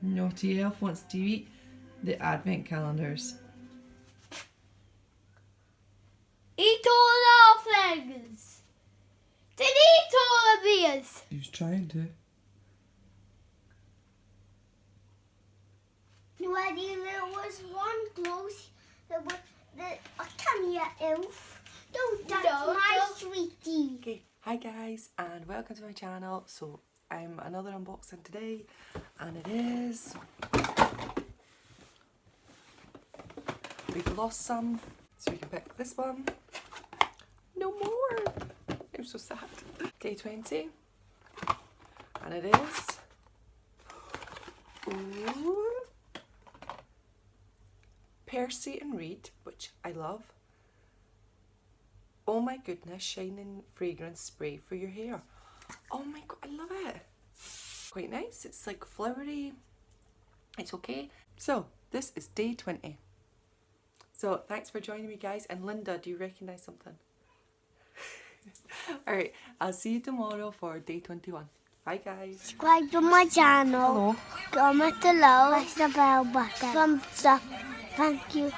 Naughty Elf wants to eat the advent calendars. Eat all our things. Then eat all of these. He was trying to. Ready, there was one close that was come here, Elf. Don't touch my sweetie. Okay, hi guys and welcome to my channel. So I'm another unboxing today and it is, we've lost some so we can pick this one. No more. I'm so sad. Day 20 and it is, ooh, Percy and Reed, which I love. Oh my goodness, shining fragrance spray for your hair. Oh my god, I love it. Quite nice. It's like flowery. It's okay. So this is day 20. So thanks for joining me guys. And Linda, do you recognise something? Alright, I'll see you tomorrow for day 21. Bye guys. Subscribe to my channel. Hello. Comment below. Press the bell button. Thumbs up. Thank you.